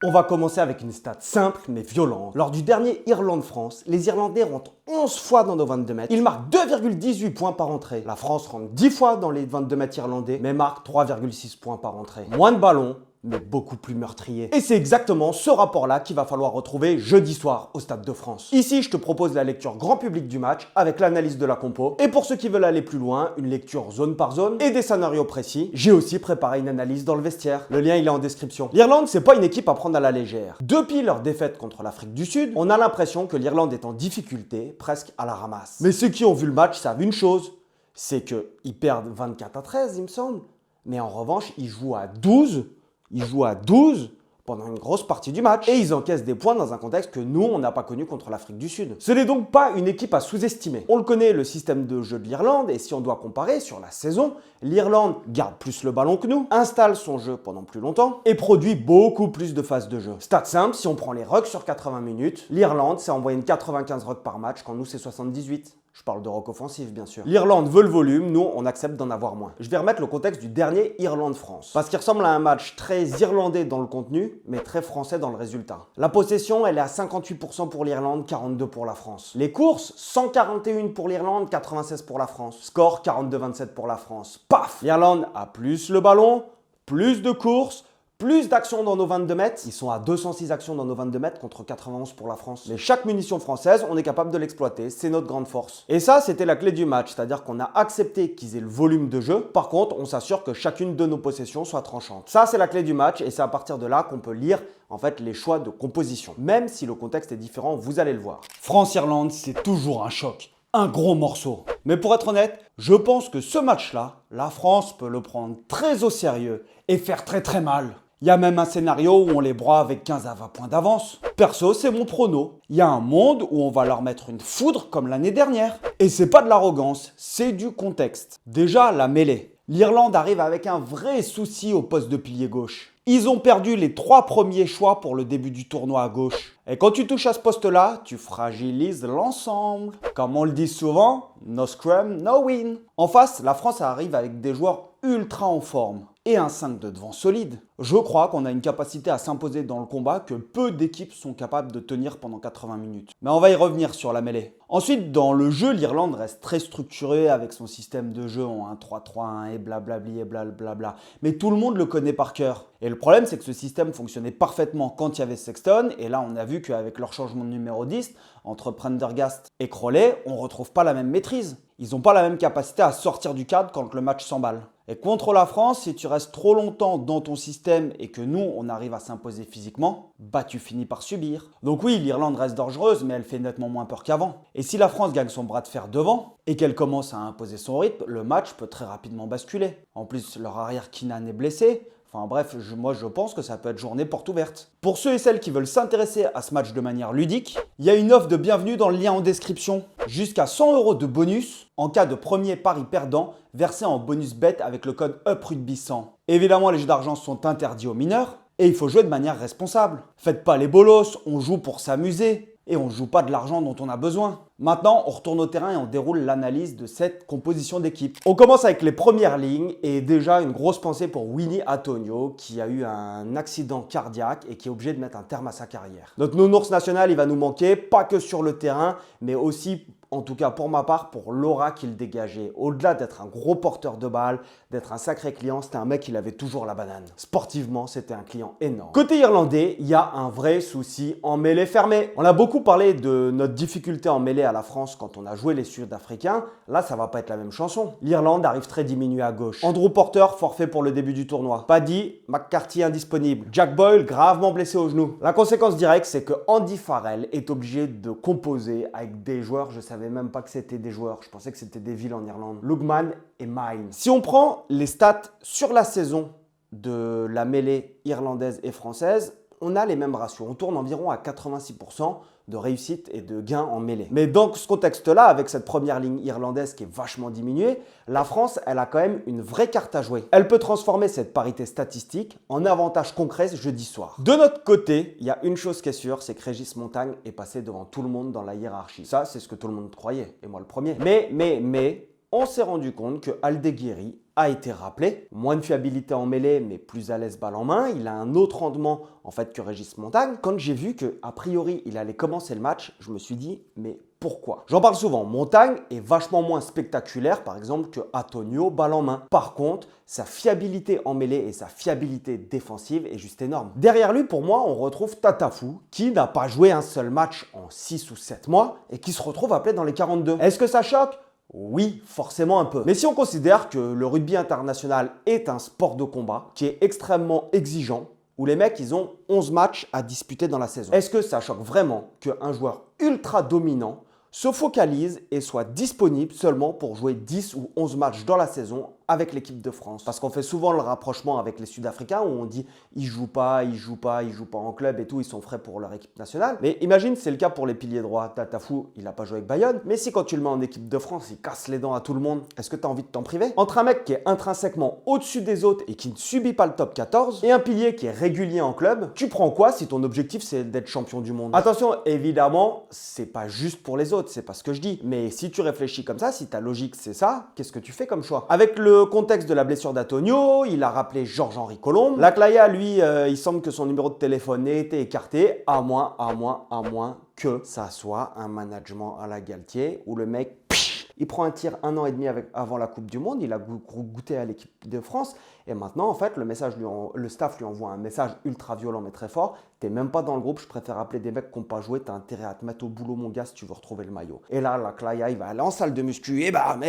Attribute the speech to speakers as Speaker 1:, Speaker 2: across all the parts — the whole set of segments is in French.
Speaker 1: On va commencer avec une stat simple mais violente. Lors du dernier Irlande-France, les Irlandais rentrent 11 fois dans nos 22 mètres. Ils marquent 2,18 points par entrée. La France rentre 10 fois dans les 22 mètres irlandais, mais marque 3,6 points par entrée. Moins de ballons, mais beaucoup plus meurtrier. Et c'est exactement ce rapport-là qu'il va falloir retrouver jeudi soir au Stade de France. Ici, je te propose la lecture grand public du match avec l'analyse de la compo. Et pour ceux qui veulent aller plus loin, une lecture zone par zone et des scénarios précis. J'ai aussi préparé une analyse dans le vestiaire. Le lien, il est en description. L'Irlande, c'est pas une équipe à prendre à la légère. Depuis leur défaite contre l'Afrique du Sud, on a l'impression que l'Irlande est en difficulté, presque à la ramasse. Mais ceux qui ont vu le match savent une chose, c'est qu'ils perdent 24-13, il me semble. Mais en revanche, ils jouent à 12 pendant une grosse partie du match et ils encaissent des points dans un contexte que nous, on n'a pas connu contre l'Afrique du Sud. Ce n'est donc pas une équipe à sous-estimer. On le connaît, le système de jeu de l'Irlande, et si on doit comparer sur la saison, l'Irlande garde plus le ballon que nous, installe son jeu pendant plus longtemps et produit beaucoup plus de phases de jeu. Stat simple, si on prend les rucks sur 80 minutes, l'Irlande, c'est en moyenne 95 rucks par match quand nous, c'est 78. Je parle de rock offensif, bien sûr. L'Irlande veut le volume, nous, on accepte d'en avoir moins. Je vais remettre le contexte du dernier Irlande-France. Parce qu'il ressemble à un match très irlandais dans le contenu, mais très français dans le résultat. La possession, elle est à 58% pour l'Irlande, 42% pour la France. Les courses, 141 pour l'Irlande, 96 pour la France. Score, 42-27 pour la France. Paf! L'Irlande a plus le ballon, plus de courses, plus d'actions dans nos 22 mètres. Ils sont à 206 actions dans nos 22 mètres contre 91 pour la France. Mais chaque munition française, on est capable de l'exploiter. C'est notre grande force. Et ça, c'était la clé du match. C'est-à-dire qu'on a accepté qu'ils aient le volume de jeu. Par contre, on s'assure que chacune de nos possessions soit tranchante. Ça, c'est la clé du match. Et c'est à partir de là qu'on peut lire en fait les choix de composition. Même si le contexte est différent, vous allez le voir. France-Irlande, c'est toujours un choc. Un gros morceau. Mais pour être honnête, je pense que ce match-là, la France peut le prendre très au sérieux et faire très très mal. Il y a même un scénario où on les broie avec 15 à 20 points d'avance. Perso, c'est mon prono. Il y a un monde où on va leur mettre une foudre comme l'année dernière. Et c'est pas de l'arrogance, c'est du contexte. Déjà, la mêlée. L'Irlande arrive avec un vrai souci au poste de pilier gauche. Ils ont perdu les 3 premiers choix pour le début du tournoi à gauche. Et quand tu touches à ce poste-là, tu fragilises l'ensemble. Comme on le dit souvent, no scrum, no win. En face, la France arrive avec des joueurs ultra en forme et un 5 de devant solide. Je crois qu'on a une capacité à s'imposer dans le combat que peu d'équipes sont capables de tenir pendant 80 minutes. Mais on va y revenir sur la mêlée. Ensuite, dans le jeu, l'Irlande reste très structurée avec son système de jeu en 1-3-3-1 et blablabli et blablabla. Mais tout le monde le connaît par cœur. Et le problème, c'est que ce système fonctionnait parfaitement quand il y avait Sexton. Et là, on a vu qu'avec leur changement de numéro 10, entre Prendergast et Crowley, on ne retrouve pas la même maîtrise. Ils n'ont pas la même capacité à sortir du cadre quand le match s'emballe. Et contre la France, si tu restes trop longtemps dans ton système et que nous, on arrive à s'imposer physiquement, bah tu finis par subir. Donc oui, l'Irlande reste dangereuse, mais elle fait nettement moins peur qu'avant. Et si la France gagne son bras de fer devant et qu'elle commence à imposer son rythme, le match peut très rapidement basculer. En plus, leur arrière Keenan est blessé. Enfin bref, moi je pense que ça peut être journée porte ouverte. Pour ceux et celles qui veulent s'intéresser à ce match de manière ludique, il y a une offre de bienvenue dans le lien en description. Jusqu'à 100 € de bonus en cas de premier pari perdant versé en bonus bet avec le code UPRUGBY100. Évidemment, les jeux d'argent sont interdits aux mineurs et il faut jouer de manière responsable. Faites pas les bolos, on joue pour s'amuser. Et on ne joue pas de l'argent dont on a besoin. Maintenant, on retourne au terrain et on déroule l'analyse de cette composition d'équipe. On commence avec les premières lignes et déjà une grosse pensée pour Winnie Atonio qui a eu un accident cardiaque et qui est obligé de mettre un terme à sa carrière. Notre nounours national, il va nous manquer, pas que sur le terrain, mais aussi, en tout cas pour ma part, pour l'aura qu'il dégageait. Au-delà d'être un gros porteur de balles, d'être un sacré client, c'était un mec qui avait toujours la banane. Sportivement, c'était un client énorme. Côté irlandais, il y a un vrai souci en mêlée fermée. On a beaucoup parlé de notre difficulté en mêlée à la France quand on a joué les Sud-Africains. Là, ça va pas être la même chanson. L'Irlande arrive très diminuée à gauche. Andrew Porter, forfait pour le début du tournoi. Paddy, McCarthy indisponible. Jack Boyle, gravement blessé au genou. La conséquence directe, c'est que Andy Farrell est obligé de composer avec des joueurs, je savais même pas que c'était des joueurs, je pensais que c'était des villes en Irlande. Lugman et Mine. Si on prend les stats sur la saison de la mêlée irlandaise et française, on a les mêmes ratios. On tourne environ à 86% de réussite et de gain en mêlée. Mais dans ce contexte-là, avec cette première ligne irlandaise qui est vachement diminuée, la France, elle a quand même une vraie carte à jouer. Elle peut transformer cette parité statistique en avantage concret jeudi soir. De notre côté, il y a une chose qui est sûre, c'est que Régis Montagne est passé devant tout le monde dans la hiérarchie. Ça, c'est ce que tout le monde croyait, et moi le premier. Mais, on s'est rendu compte que Aldeguerri a été rappelé. Moins de fiabilité en mêlée, mais plus à l'aise balle en main. Il a un autre rendement en fait que Régis Montagne. Quand j'ai vu qu'a priori il allait commencer le match, je me suis dit mais pourquoi? J'en parle souvent, Montagne est vachement moins spectaculaire par exemple que Antonio balle en main. Par contre, sa fiabilité en mêlée et sa fiabilité défensive est juste énorme. Derrière lui, pour moi, on retrouve Tatafou qui n'a pas joué un seul match en 6 ou 7 mois et qui se retrouve appelé dans les 42. Est-ce que ça choque? Oui, forcément un peu. Mais si on considère que le rugby international est un sport de combat qui est extrêmement exigeant, où les mecs, ils ont 11 matchs à disputer dans la saison, est-ce que ça choque vraiment qu'un joueur ultra dominant se focalise et soit disponible seulement pour jouer 10 ou 11 matchs dans la saison avec l'équipe de France? Parce qu'on fait souvent le rapprochement avec les Sud-Africains où on dit ils jouent pas en club et tout, ils sont frais pour leur équipe nationale. Mais imagine c'est le cas pour les piliers droits. Tatafou, il n'a pas joué avec Bayonne, mais si quand tu le mets en équipe de France, il casse les dents à tout le monde, est-ce que tu as envie de t'en priver? Entre un mec qui est intrinsèquement au-dessus des autres et qui ne subit pas le top 14 et un pilier qui est régulier en club, tu prends quoi si ton objectif c'est d'être champion du monde? Attention, évidemment, c'est pas juste pour les autres, c'est pas ce que je dis. Mais si tu réfléchis comme ça, si ta logique c'est ça, qu'est-ce que tu fais comme choix? Avec le contexte de la blessure d'Antonio, il a rappelé Georges-Henri Colombe. Laclaya, lui, il semble que son numéro de téléphone ait été écarté, à moins que ça soit un management à la Galtier où le mec, il prend un tir 1 an et demi avant la Coupe du Monde, il a goûté à l'équipe de France et maintenant en fait le staff lui envoie un message ultra violent mais très fort. T'es même pas dans le groupe, je préfère appeler des mecs qui n'ont pas joué, t'as intérêt à te mettre au boulot mon gars si tu veux retrouver le maillot. Et là, Laclaya, il va aller en salle de muscu et bam.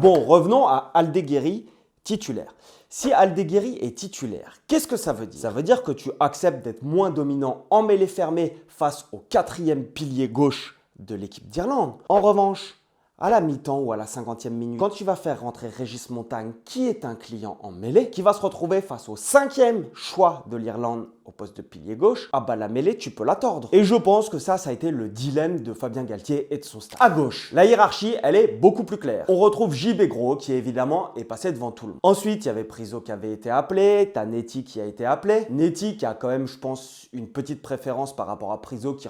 Speaker 1: Bon, revenons à Aldeguerri titulaire. Si Aldeguerri est titulaire, qu'est-ce que ça veut dire? Ça veut dire que tu acceptes d'être moins dominant en mêlée fermée face au 4e pilier gauche de l'équipe d'Irlande. En revanche, à la mi-temps ou à la 50e minute, quand tu vas faire rentrer Régis Montagne, qui est un client en mêlée, qui va se retrouver face au 5e choix de l'Irlande au poste de pilier gauche, ah bah la mêlée, tu peux la tordre. Et je pense que ça a été le dilemme de Fabien Galtier et de son staff. À gauche, la hiérarchie, elle est beaucoup plus claire. On retrouve JB Gros qui évidemment est passé devant tout le monde. Ensuite, il y avait Priso qui avait été appelé, t'as Netty qui a été appelé. Netty qui a quand même, je pense, une petite préférence par rapport à Priso qui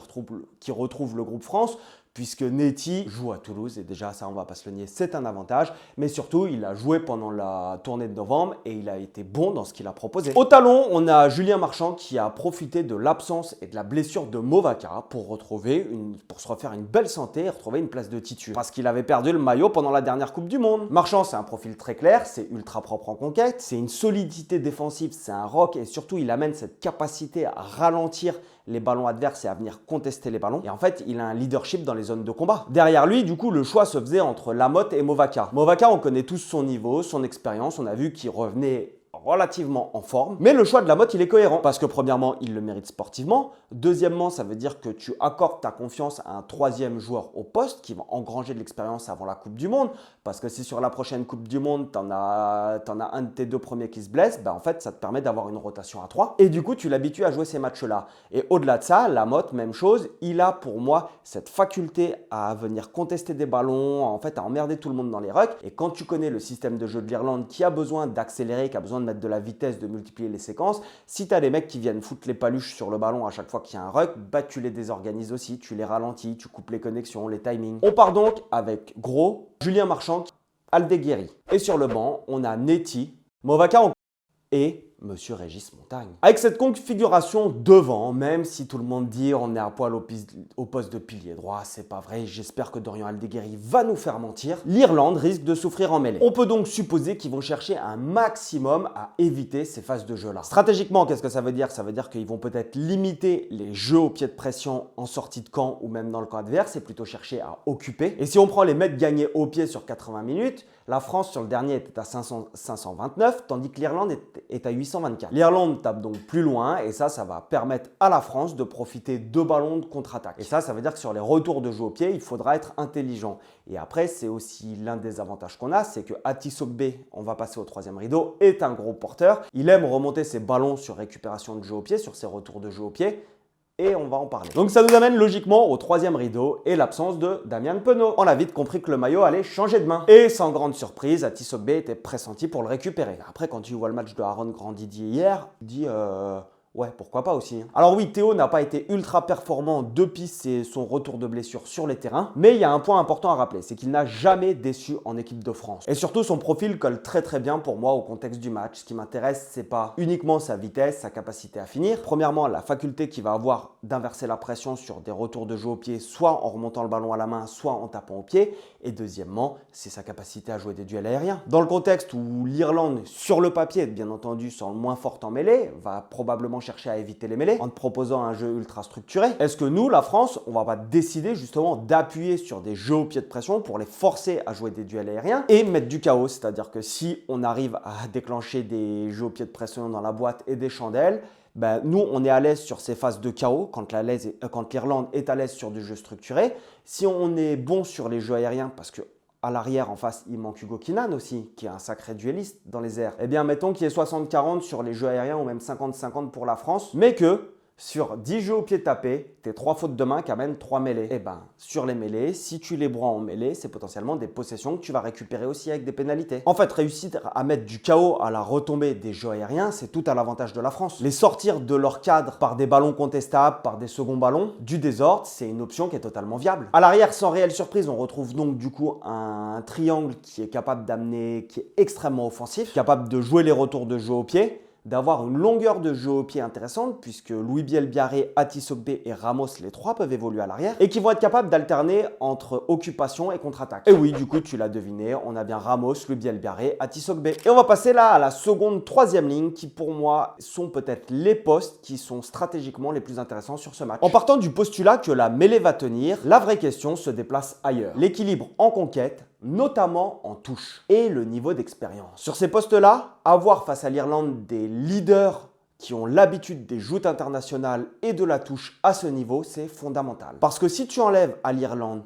Speaker 1: retrouve le groupe France, puisque Netty joue à Toulouse et déjà ça on va pas se le nier, c'est un avantage, mais surtout il a joué pendant la tournée de novembre et il a été bon dans ce qu'il a proposé. Au talon, on a Julien Marchand qui a profité de l'absence et de la blessure de Movaca pour se refaire une belle santé et retrouver une place de titulaire parce qu'il avait perdu le maillot pendant la dernière Coupe du Monde. Marchand, c'est un profil très clair, c'est ultra propre en conquête, c'est une solidité défensive, c'est un rock et surtout il amène cette capacité à ralentir les ballons adverses et à venir contester les ballons. Et en fait, il a un leadership dans les zones de combat. Derrière lui, du coup, le choix se faisait entre Lamotte et Movaca. Movaca, on connaît tous son niveau, son expérience. On a vu qu'il revenait relativement en forme. Mais le choix de Lamotte, il est cohérent parce que premièrement, il le mérite sportivement. Deuxièmement, ça veut dire que tu accordes ta confiance à un 3e joueur au poste qui va engranger de l'expérience avant la Coupe du Monde. Parce que si sur la prochaine Coupe du Monde, t'en as un de tes 2 premiers qui se blesse, en fait, ça te permet d'avoir une rotation à 3. Et du coup, tu l'habitues à jouer ces matchs-là. Et au-delà de ça, Lamotte, même chose, il a pour moi cette faculté à venir contester des ballons, en fait, à emmerder tout le monde dans les rucks. Et quand tu connais le système de jeu de l'Irlande qui a besoin d'accélérer, qui a besoin de mettre de la vitesse, de multiplier les séquences, si tu as des mecs qui viennent foutre les paluches sur le ballon à chaque fois qu'il y a un ruck, tu les désorganises aussi, tu les ralentis, tu coupes les connexions, les timings. On part donc avec Gros, Julien Marchand, Aldeguerri. Et sur le banc, on a Netty, Movaca et Monsieur Régis Montagne. Avec cette configuration devant, même si tout le monde dit on est à poil au poste de pilier droit, c'est pas vrai, j'espère que Dorian Aldeguerri va nous faire mentir, l'Irlande risque de souffrir en mêlée. On peut donc supposer qu'ils vont chercher un maximum à éviter ces phases de jeu-là. Stratégiquement, qu'est-ce que ça veut dire? Ça veut dire qu'ils vont peut-être limiter les jeux au pied de pression en sortie de camp ou même dans le camp adverse et plutôt chercher à occuper. Et si on prend les mètres gagnés au pied sur 80 minutes, la France sur le dernier était à 529, tandis que l'Irlande est à 824. L'Irlande tape donc plus loin et ça va permettre à la France de profiter de ballons de contre-attaque. Et ça veut dire que sur les retours de jeu au pied, il faudra être intelligent. Et après, c'est aussi l'un des avantages qu'on a, c'est que Atisogbe, on va passer au 3e rideau, est un gros porteur. Il aime remonter ses ballons sur récupération de jeu au pied, sur ses retours de jeu au pied. Et on va en parler. Donc ça nous amène logiquement au 3e rideau et l'absence de Damien Penaud. On a vite compris que le maillot allait changer de main. Et sans grande surprise, Atisogbe était pressenti pour le récupérer. Après, quand tu vois le match de Aaron Grandidier hier, tu dis Ouais, pourquoi pas aussi. Alors oui, Théo n'a pas été ultra performant depuis son retour de blessure sur les terrains, mais il y a un point important à rappeler, c'est qu'il n'a jamais déçu en équipe de France. Et surtout, son profil colle très bien pour moi au contexte du match. Ce qui m'intéresse, c'est pas uniquement sa vitesse, sa capacité à finir. Premièrement, la faculté qu'il va avoir d'inverser la pression sur des retours de jeu au pied, soit en remontant le ballon à la main, soit en tapant au pied. Et deuxièmement, c'est sa capacité à jouer des duels aériens. Dans le contexte où l'Irlande, sur le papier, bien entendu, sont moins forte en mêlée, va probablement chercher à éviter les mêlées en te proposant un jeu ultra structuré. Est-ce que nous, la France, on va pas décider justement d'appuyer sur des jeux au pied de pression pour les forcer à jouer des duels aériens et mettre du chaos? C'est-à-dire que si on arrive à déclencher des jeux au pied de pression dans la boîte et des chandelles, ben, nous, on est à l'aise sur ces phases de chaos quand l'Irlande est à l'aise sur du jeu structuré. Si on est bon sur les jeux aériens, parce que à l'arrière, en face, il manque Hugo Kinan aussi, qui est un sacré duelliste dans les airs. Eh bien, mettons qu'il y ait 60-40 sur les jeux aériens ou même 50-50 pour la France, mais que sur 10 jeux au pied tapés, tes 3 fautes de main qui amènent 3 mêlées. Eh bien, sur les mêlées, si tu les broies en mêlée, c'est potentiellement des possessions que tu vas récupérer aussi avec des pénalités. En fait, réussir à mettre du chaos à la retombée des jeux aériens, c'est tout à l'avantage de la France. Les sortir de leur cadre par des ballons contestables, par des seconds ballons, du désordre, c'est une option qui est totalement viable. À l'arrière, sans réelle surprise, on retrouve donc du coup un triangle qui est capable d'amener, qui est extrêmement offensif, capable de jouer les retours de jeu au pied, d'avoir une longueur de jeu au pied intéressante puisque Louis Bielbiarré, Atisogbe et Ramos, les trois peuvent évoluer à l'arrière et qui vont être capables d'alterner entre occupation et contre-attaque. Et oui, du coup, tu l'as deviné, on a bien Ramos, Louis Bielbiarré, Atisogbe. Et on va passer là à la seconde, troisième ligne qui pour moi sont peut-être les postes qui sont stratégiquement les plus intéressants sur ce match. En partant du postulat que la mêlée va tenir, la vraie question se déplace ailleurs. L'équilibre en conquête, notamment en touche, et le niveau d'expérience. Sur ces postes-là, avoir face à l'Irlande des leaders qui ont l'habitude des joutes internationales et de la touche à ce niveau, c'est fondamental. Parce que si tu enlèves à l'Irlande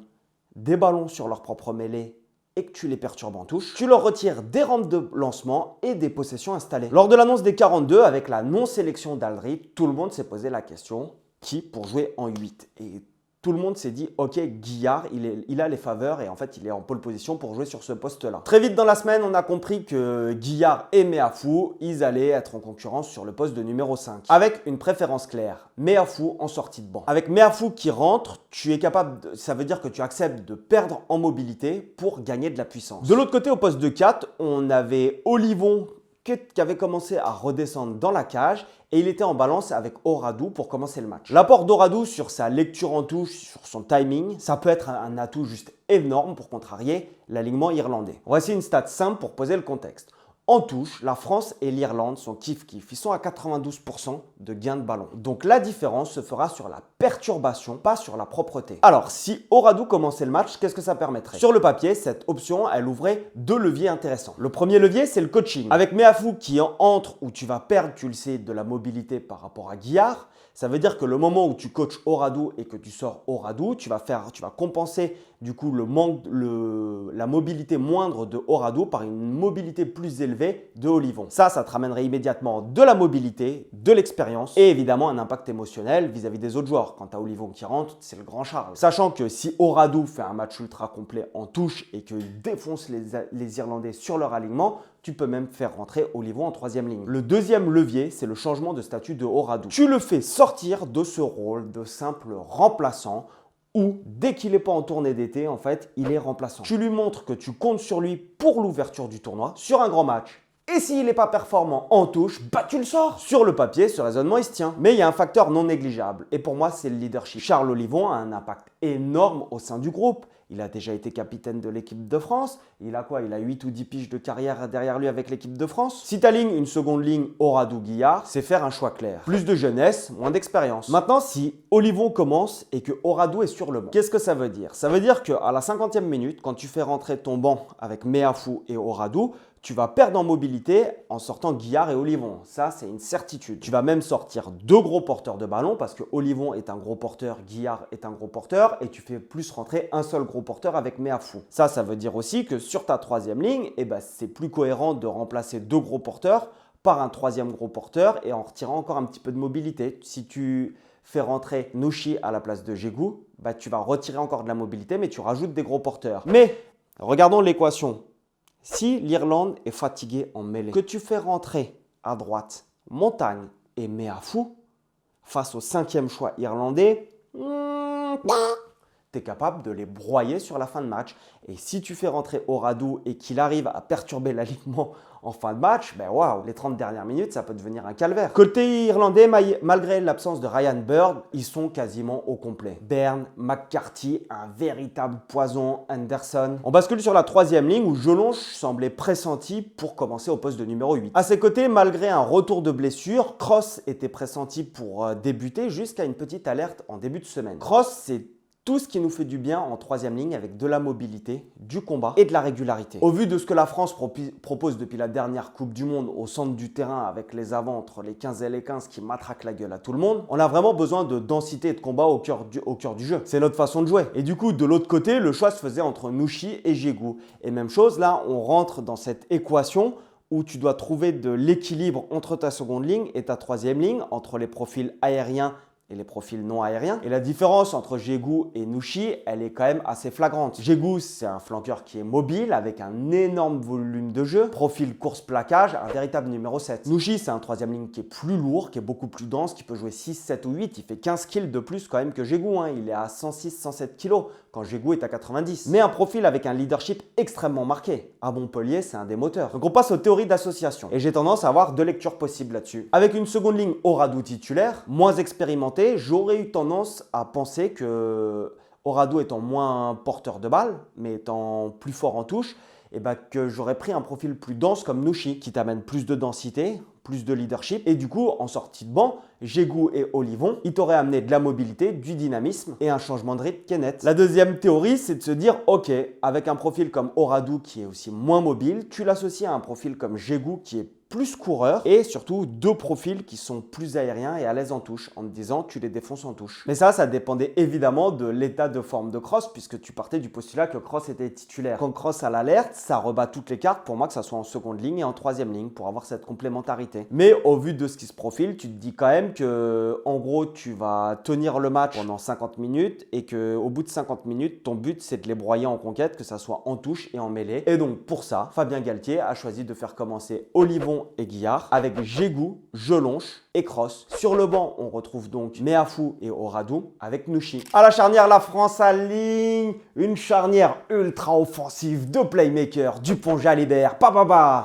Speaker 1: des ballons sur leur propre mêlée et que tu les perturbes en touche, tu leur retires des rampes de lancement et des possessions installées. Lors de l'annonce des 42, avec la non-sélection d'Aldrit, tout le monde s'est posé la question, qui pour jouer en 8 ? Et tout le monde s'est dit, ok, Guillard, il a les faveurs et en fait, il est en pole position pour jouer sur ce poste-là. Très vite dans la semaine, on a compris que Guillard et Meafou, ils allaient être en concurrence sur le poste de numéro 5. Avec une préférence claire, Meafou en sortie de banc. Avec Meafou qui rentre, tu es capable, ça veut dire que tu acceptes de perdre en mobilité pour gagner de la puissance. De l'autre côté, au poste de 4, on avait Olivon qui avait commencé à redescendre dans la cage et il était en balance avec Oradou pour commencer le match. L'apport d'Oradou sur sa lecture en touche, sur son timing, ça peut être un atout juste énorme pour contrarier l'alignement irlandais. Voici une stat simple pour poser le contexte. En touche, la France et l'Irlande sont kiff-kiff. Ils sont à 92% de gain de ballon. Donc la différence se fera sur la perturbation, pas sur la propreté. Alors, si Oradou commençait le match, qu'est-ce que ça permettrait? Sur le papier, cette option, elle ouvrait deux leviers intéressants. Le premier levier, c'est le coaching. Avec Meafou qui entre où tu vas perdre, tu le sais, de la mobilité par rapport à Guillard, ça veut dire que le moment où tu coaches Oradou et que tu sors Oradou, tu vas compenser du coup la mobilité moindre de Oradou par une mobilité plus élevée de Olivon. Ça te ramènerait immédiatement de la mobilité, de l'expérience et évidemment un impact émotionnel vis-à-vis des autres joueurs. Quand tu as Olivon qui rentre, c'est le grand Charles. Sachant que si Oradou fait un match ultra complet en touche et qu'il défonce les Irlandais sur leur alignement, tu peux même faire rentrer Olivon en troisième ligne. Le deuxième levier, c'est le changement de statut de Oradou. Tu le fais sortir de ce rôle de simple remplaçant où, dès qu'il n'est pas en tournée d'été, en fait, il est remplaçant. Tu lui montres que tu comptes sur lui pour l'ouverture du tournoi, sur un grand match. Et s'il n'est pas performant en touche, bah tu le sors. Sur le papier, ce raisonnement, il se tient. Mais il y a un facteur non négligeable. Et pour moi, c'est le leadership. Charles Olivon a un impact énorme au sein du groupe. Il a déjà été capitaine de l'équipe de France. Il a quoi? Il a 8 ou 10 piges de carrière derrière lui avec l'équipe de France. Si tu alignes une seconde ligne Oradou-Guillard, c'est faire un choix clair. Plus de jeunesse, moins d'expérience. Maintenant, si Olivon commence et que Oradou est sur le banc, qu'est-ce que ça veut dire? Ça veut dire qu'à la 50e minute, quand tu fais rentrer ton banc avec Meafou et Oradou, tu vas perdre en mobilité en sortant Guillard et Olivon. Ça, c'est une certitude. Tu vas même sortir deux gros porteurs de ballon parce que Olivon est un gros porteur, Guillard est un gros porteur et tu fais plus rentrer un seul gros porteur avec Meafou. Ça veut dire aussi que sur ta troisième ligne, c'est plus cohérent de remplacer deux gros porteurs par un troisième gros porteur et en retirant encore un petit peu de mobilité. Si tu fais rentrer Nouchi à la place de Djegou, tu vas retirer encore de la mobilité mais tu rajoutes des gros porteurs. Mais regardons l'équation. Si l'Irlande est fatiguée en mêlée, que tu fais rentrer à droite Montagne et Meafou, face au 5e choix irlandais, tu es capable de les broyer sur la fin de match. Et si tu fais rentrer Oradou et qu'il arrive à perturber l'alignement en fin de match, ben waouh, les 30 dernières minutes, ça peut devenir un calvaire. Côté irlandais, malgré l'absence de Ryan Bird, ils sont quasiment au complet. Byrne, McCarthy, un véritable poison, Anderson. On bascule sur la 3e ligne où Jelonch semblait pressenti pour commencer au poste de numéro 8. À ses côtés, malgré un retour de blessure, Cross était pressenti pour débuter jusqu'à une petite alerte en début de semaine. Cross, c'est tout ce qui nous fait du bien en 3e ligne avec de la mobilité, du combat et de la régularité. Au vu de ce que la France propose depuis la dernière Coupe du Monde au centre du terrain avec les avants entre les 15 et les 15 qui matraquent la gueule à tout le monde, on a vraiment besoin de densité et de combat au cœur du jeu. C'est notre façon de jouer. Et du coup, de l'autre côté, le choix se faisait entre Nushi et Djegou. Et même chose, là, on rentre dans cette équation où tu dois trouver de l'équilibre entre ta seconde ligne et ta 3e ligne, entre les profils aériens et les profils non aériens. Et la différence entre Djegou et Nushi, elle est quand même assez flagrante. Djegou, c'est un flanqueur qui est mobile avec un énorme volume de jeu, profil course-plaquage, un véritable numéro 7. Nushi, c'est un 3e ligne qui est plus lourd, qui est beaucoup plus dense, qui peut jouer 6, 7 ou 8. Il fait 15 kills de plus quand même que Djegou. Il est à 106, 107 kilos quand Djegou est à 90. Mais un profil avec un leadership extrêmement marqué. À Montpellier, c'est un des moteurs. Donc on passe aux théories d'association. Et j'ai tendance à avoir deux lectures possibles là-dessus. Avec une seconde ligne Oradou titulaire, moins expérimenté, j'aurais eu tendance à penser que Oradou étant moins porteur de balle, mais étant plus fort en touche, et que j'aurais pris un profil plus dense comme Nushi, qui t'amène plus de densité, plus de leadership. Et du coup, en sortie de banc, Djegou et Olivon, ils t'auraient amené de la mobilité, du dynamisme et un changement de rythme qui est net. La deuxième théorie, c'est de se dire, ok, avec un profil comme Oradou qui est aussi moins mobile, tu l'associes à un profil comme Djegou qui est plus coureur et surtout deux profils qui sont plus aériens et à l'aise en touche en te disant tu les défonces en touche. Mais ça dépendait évidemment de l'état de forme de Cross puisque tu partais du postulat que Cross était titulaire. Quand Cross a l'alerte, ça rebat toutes les cartes pour moi que ça soit en seconde ligne et en 3e ligne pour avoir cette complémentarité. Mais au vu de ce qui se profile, tu te dis quand même que en gros tu vas tenir le match pendant 50 minutes et qu'au bout de 50 minutes, ton but c'est de les broyer en conquête, que ça soit en touche et en mêlée. Et donc pour ça, Fabien Galtier a choisi de faire commencer Olivon et Guillard avec Djegou, Jelonch et Cross. Sur le banc, on retrouve donc Meafou et Oradou avec Nushi. À la charnière, la France aligne une charnière ultra offensive de playmaker, Dupont-Jalibert,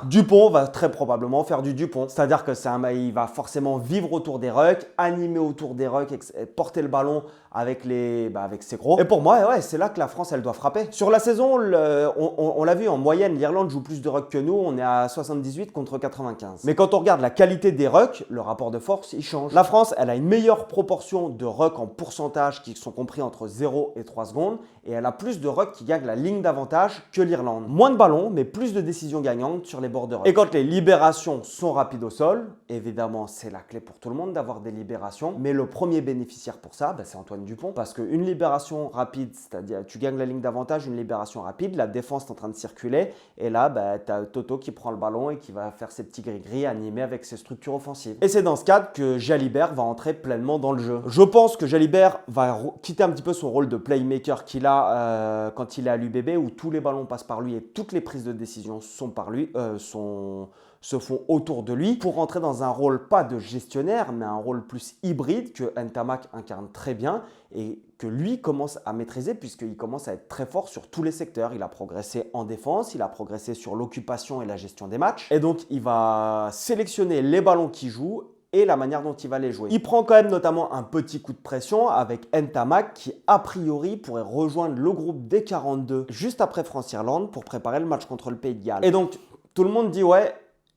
Speaker 1: Dupont va très probablement faire du Dupont, c'est-à-dire que il va forcément vivre autour des rucks, animer autour des rucks, porter le ballon avec ses gros. Et pour moi, ouais, c'est là que la France, elle doit frapper. Sur la saison, on l'a vu, en moyenne, l'Irlande joue plus de rucks que nous. On est à 78 contre 95. Mais quand on regarde la qualité des rucks, le rapport de force, il change. La France, elle a une meilleure proportion de rucks en pourcentage qui sont compris entre 0 et 3 secondes. Et elle a plus de rucks qui gagnent la ligne d'avantage que l'Irlande. Moins de ballons, mais plus de décisions gagnantes sur les bords de ruck. Et quand les libérations sont rapides au sol, évidemment, c'est la clé pour tout le monde d'avoir des libérations. Mais le premier bénéficiaire pour ça, c'est Antoine Dupont. Parce qu'une libération rapide, c'est-à-dire tu gagnes la ligne d'avantage, une libération rapide, la défense est en train de circuler. Et là, tu as Toto qui prend le ballon et qui va faire ses petits gris-gris animés avec ses structures offensives. Et c'est dans ce cadre que Jalibert va entrer pleinement dans le jeu. Je pense que Jalibert va quitter un petit peu son rôle de playmaker qu'il a quand il est à l'UBB où tous les ballons passent par lui et toutes les prises de décision sont par lui, se font autour de lui pour rentrer dans un rôle pas de gestionnaire mais un rôle plus hybride que Ntamak incarne très bien et que lui commence à maîtriser puisqu'il commence à être très fort sur tous les secteurs. Il a progressé en défense, il a progressé sur l'occupation et la gestion des matchs et donc il va sélectionner les ballons qu'il joue et la manière dont il va les jouer. Il prend quand même notamment un petit coup de pression avec Ntamak qui a priori pourrait rejoindre le groupe des 42 juste après France-Irlande pour préparer le match contre le Pays de Galles. Et donc tout le monde dit ouais,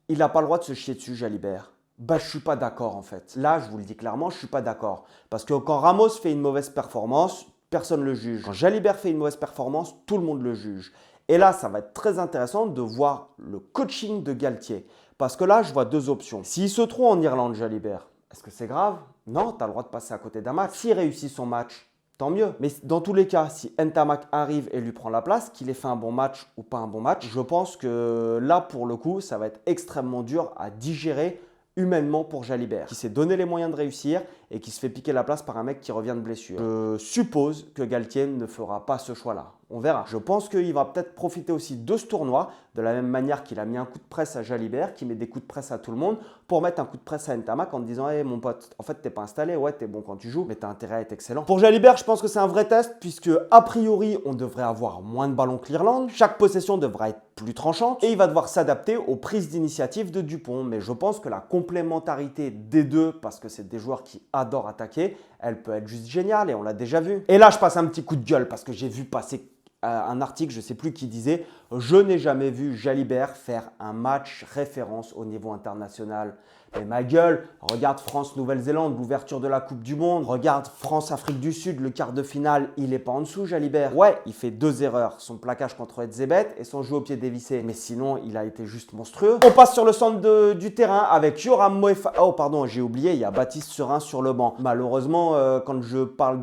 Speaker 1: il n'a pas le droit de se chier dessus Jalibert. Je suis pas d'accord en fait. Là, je vous le dis clairement, je suis pas d'accord. Parce que quand Ramos fait une mauvaise performance, personne ne le juge. Quand Jalibert fait une mauvaise performance, tout le monde le juge. Et là, ça va être très intéressant de voir le coaching de Galtier. Parce que là, je vois deux options. S'il se trouve en Irlande, Jalibert, est-ce que c'est grave? Non, tu as le droit de passer à côté d'un match. S'il réussit son match, tant mieux. Mais dans tous les cas, si Ntamak arrive et lui prend la place, qu'il ait fait un bon match ou pas un bon match, je pense que là, pour le coup, ça va être extrêmement dur à digérer humainement pour Jalibert, qui s'est donné les moyens de réussir et qui se fait piquer la place par un mec qui revient de blessure. Je suppose que Galtier ne fera pas ce choix-là. On verra. Je pense qu'il va peut-être profiter aussi de ce tournoi, de la même manière qu'il a mis un coup de presse à Jalibert, qui met des coups de presse à tout le monde, pour mettre un coup de presse à Ntamak en te disant hey, mon pote, en fait, t'es pas installé, ouais, t'es bon quand tu joues, mais t'as intérêt à être excellent. Pour Jalibert, je pense que c'est un vrai test, puisque a priori, on devrait avoir moins de ballons que l'Irlande. Chaque possession devra être plus tranchante et il va devoir s'adapter aux prises d'initiative de Dupont. Mais je pense que la complémentarité des deux, parce que c'est des joueurs qui adorent attaquer, elle peut être juste géniale et on l'a déjà vu. Et là, je passe un petit coup de gueule parce que j'ai vu passer un article, je ne sais plus qui disait « Je n'ai jamais vu Jalibert faire un match référence au niveau international ». Mais ma gueule, regarde France-Nouvelle-Zélande, l'ouverture de la Coupe du Monde. Regarde France-Afrique du Sud, le quart de finale, il est pas en dessous, Jalibert. Ouais, il fait 2 erreurs, son plaquage contre Etzebeth et son jeu au pied dévissé. Mais sinon, il a été juste monstrueux. On passe sur le centre du terrain avec Yoram Moefana. Oh pardon, j'ai oublié, il y a Baptiste Serin sur le banc. Malheureusement, quand je parle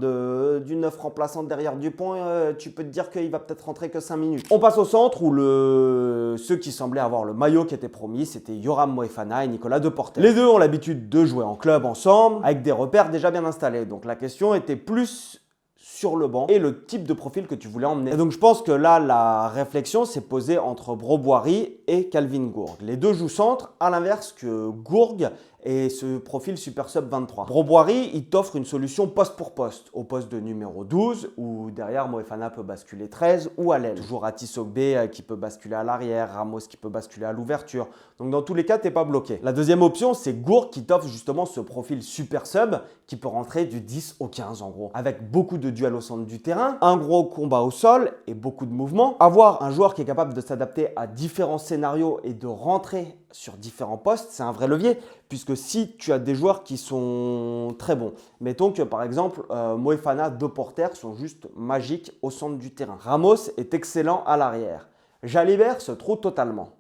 Speaker 1: du 9 remplaçant derrière Dupont, tu peux te dire qu'il va peut-être rentrer que 5 minutes. On passe au centre où ceux qui semblaient avoir le maillot qui était promis, c'était Yoram Moefana et Nicolas Deportes. Les deux ont l'habitude de jouer en club ensemble avec des repères déjà bien installés. Donc la question était plus sur le banc et le type de profil que tu voulais emmener. Et donc je pense que là, la réflexion s'est posée entre Broboiry et Calvin Gourg. Les deux jouent centre, à l'inverse que Gourg et ce profil Super Sub 23. Broboiry, il t'offre une solution poste pour poste, au poste de numéro 12, où derrière Moefana peut basculer 13 ou à l'aile. Toujours Atis Ogbe qui peut basculer à l'arrière, Ramos qui peut basculer à l'ouverture. Donc dans tous les cas, tu n'es pas bloqué. La deuxième option, c'est Gourg qui t'offre justement ce profil Super Sub qui peut rentrer du 10 au 15 en gros. Avec beaucoup de duels au centre du terrain, un gros combat au sol et beaucoup de mouvements. Avoir un joueur qui est capable de s'adapter à différents scénarios et de rentrer sur différents postes, c'est un vrai levier. Puisque si tu as des joueurs qui sont très bons, mettons que par exemple Moefana, Deportes sont juste magiques au centre du terrain. Ramos est excellent à l'arrière. Jalibert se trouve totalement.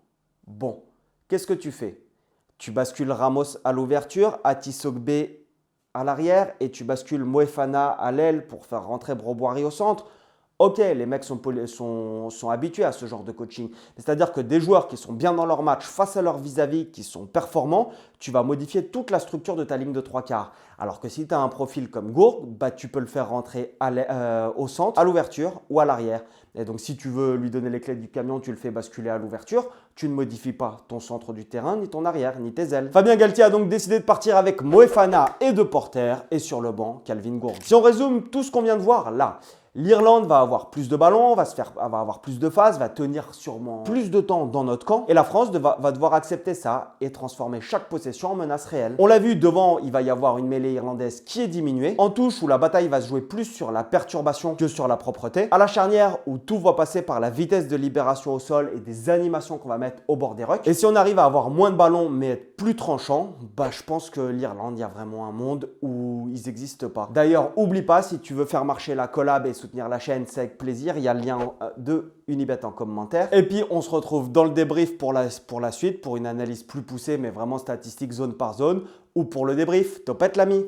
Speaker 1: Bon, qu'est-ce que tu fais? Tu bascules Ramos à l'ouverture, Atis Ogbe à l'arrière et tu bascules Moefana à l'aile pour faire rentrer Broboiry au centre. Ok, les mecs sont habitués à ce genre de coaching. C'est-à-dire que des joueurs qui sont bien dans leur match face à leur vis-à-vis, qui sont performants, tu vas modifier toute la structure de ta ligne de 3/4. Alors que si tu as un profil comme Gourg, bah, tu peux le faire rentrer au centre, à l'ouverture ou à l'arrière. Et donc si tu veux lui donner les clés du camion, tu le fais basculer à l'ouverture. Tu ne modifies pas ton centre du terrain, ni ton arrière, ni tes ailes. Fabien Galtier a donc décidé de partir avec Moefana et Deportes et sur le banc, Calvin Gourg. Si on résume tout ce qu'on vient de voir là, l'Irlande va avoir plus de ballons, va avoir plus de phases, va tenir sûrement plus de temps dans notre camp. Et la France va devoir accepter ça et transformer chaque possession en menace réelle. On l'a vu, devant, il va y avoir une mêlée irlandaise qui est diminuée. En touche, où la bataille va se jouer plus sur la perturbation que sur la propreté. À la charnière, où tout va passer par la vitesse de libération au sol et des animations qu'on va mettre au bord des rucks. Et si on arrive à avoir moins de ballons, mais être plus tranchant, bah, je pense que l'Irlande, il y a vraiment un monde où ils n'existent pas. D'ailleurs, oublie pas, si tu veux faire marcher la collab et soutenir la chaîne, c'est avec plaisir. Il y a le lien de Unibet en commentaire. Et puis, on se retrouve dans le débrief pour la suite, pour une analyse plus poussée, mais vraiment statistique zone par zone, ou pour le débrief. Topette l'ami!